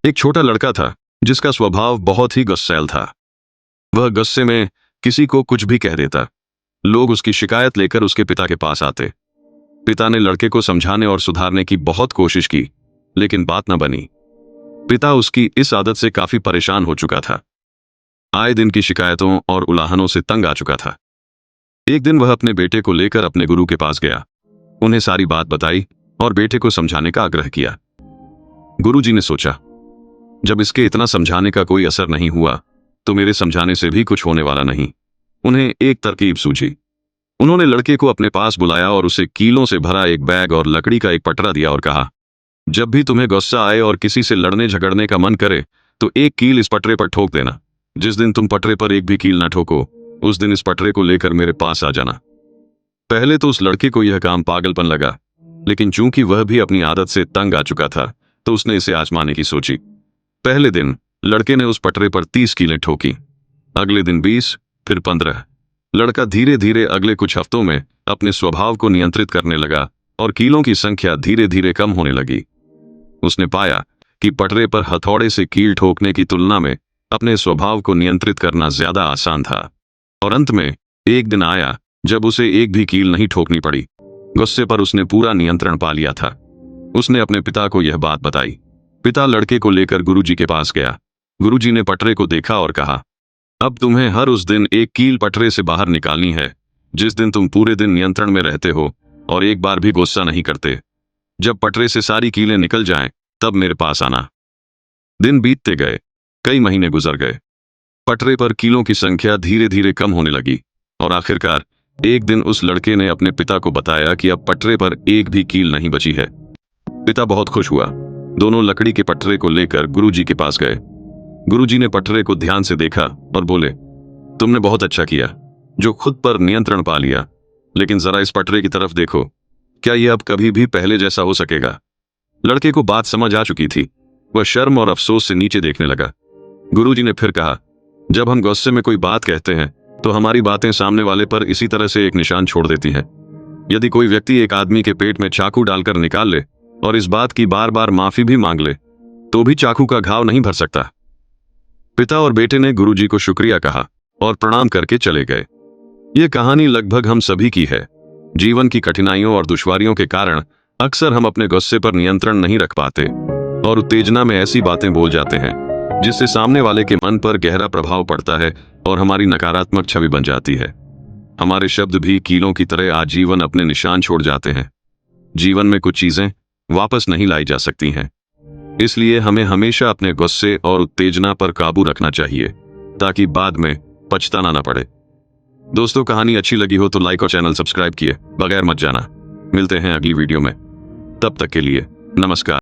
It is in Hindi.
एक छोटा लड़का था जिसका स्वभाव बहुत ही गुस्सैल था। वह गुस्से में किसी को कुछ भी कह देता। लोग उसकी शिकायत लेकर उसके पिता के पास आते। पिता ने लड़के को समझाने और सुधारने की बहुत कोशिश की, लेकिन बात न बनी। पिता उसकी इस आदत से काफी परेशान हो चुका था। आए दिन की शिकायतों और उलाहनों से तंग आ चुका था। एक दिन वह अपने बेटे को लेकर अपने गुरु के पास गया। उन्हें सारी बात बताई और बेटे को समझाने का आग्रह किया। गुरुजी ने सोचा, जब इसके इतना समझाने का कोई असर नहीं हुआ, तो मेरे समझाने से भी कुछ होने वाला नहीं। उन्हें एक तरकीब सूझी। उन्होंने लड़के को अपने पास बुलाया और उसे कीलों से भरा एक बैग और लकड़ी का एक पटरा दिया और कहा, जब भी तुम्हें गुस्सा आए और किसी से लड़ने झगड़ने का मन करे, तो एक कील इस पटरे पर ठोक देना। जिस दिन तुम पटरे पर एक भी कील न ठोको, उस दिन इस पटरे को लेकर मेरे पास आ जाना। पहले तो उस लड़के को यह काम पागलपन लगा, लेकिन चूंकि वह भी अपनी आदत से तंग आ चुका था, तो उसने इसे आजमाने की सोची। पहले दिन लड़के ने उस पटरे पर 30 कीलें ठोकी, अगले दिन 20, फिर 15। लड़का धीरे धीरे अगले कुछ हफ्तों में अपने स्वभाव को नियंत्रित करने लगा और कीलों की संख्या धीरे धीरे कम होने लगी। उसने पाया कि पटरे पर हथौड़े से कील ठोकने की तुलना में अपने स्वभाव को नियंत्रित करना ज्यादा आसान था। और अंत में एक दिन आया जब उसे एक भी कील नहीं ठोकनी पड़ी। गुस्से पर उसने पूरा नियंत्रण पा लिया था। उसने अपने पिता को यह बात बताई। पिता लड़के को लेकर गुरुजी के पास गया। गुरुजी ने पटरे को देखा और कहा, अब तुम्हें हर उस दिन एक कील पटरे से बाहर निकालनी है जिस दिन तुम पूरे दिन नियंत्रण में रहते हो और एक बार भी गुस्सा नहीं करते। जब पटरे से सारी कीलें निकल जाएं, तब मेरे पास आना। दिन बीतते गए, कई महीने गुजर गए। पटरे पर कीलों की संख्या धीरे धीरे कम होने लगी और आखिरकार एक दिन उस लड़के ने अपने पिता को बताया कि अब पटरे पर एक भी कील नहीं बची है। पिता बहुत खुश हुआ। दोनों लकड़ी के पटरे को लेकर गुरुजी के पास गए। गुरुजी ने पटरे को ध्यान से देखा और बोले, तुमने बहुत अच्छा किया जो खुद पर नियंत्रण पा लिया, लेकिन जरा इस पटरे की तरफ देखो, क्या यह अब कभी भी पहले जैसा हो सकेगा? लड़के को बात समझ आ चुकी थी। वह शर्म और अफसोस से नीचे देखने लगा। गुरुजी ने फिर कहा, जब हम गुस्से में कोई बात कहते हैं, तो हमारी बातें सामने वाले पर इसी तरह से एक निशान छोड़ देती हैं। यदि कोई व्यक्ति एक आदमी के पेट में चाकू डालकर निकाल ले और इस बात की बार बार माफी भी मांग ले, तो भी चाकू का घाव नहीं भर सकता। पिता और बेटे ने गुरुजी को शुक्रिया कहा और प्रणाम करके चले गए। यह कहानी लगभग हम सभी की है। जीवन की कठिनाइयों और दुश्वारियों के कारण अक्सर हम अपने गुस्से पर नियंत्रण नहीं रख पाते और उत्तेजना में ऐसी बातें बोल जाते हैं जिससे सामने वाले के मन पर गहरा प्रभाव पड़ता है और हमारी नकारात्मक छवि बन जाती है। हमारे शब्द भी कीलों की तरह आजीवन अपने निशान छोड़ जाते हैं। जीवन में कुछ चीजें वापस नहीं लाई जा सकती हैं, इसलिए हमें हमेशा अपने गुस्से और उत्तेजना पर काबू रखना चाहिए ताकि बाद में पछताना न पड़े। दोस्तों, कहानी अच्छी लगी हो तो लाइक और चैनल सब्सक्राइब किए बगैर मत जाना। मिलते हैं अगली वीडियो में। तब तक के लिए नमस्कार।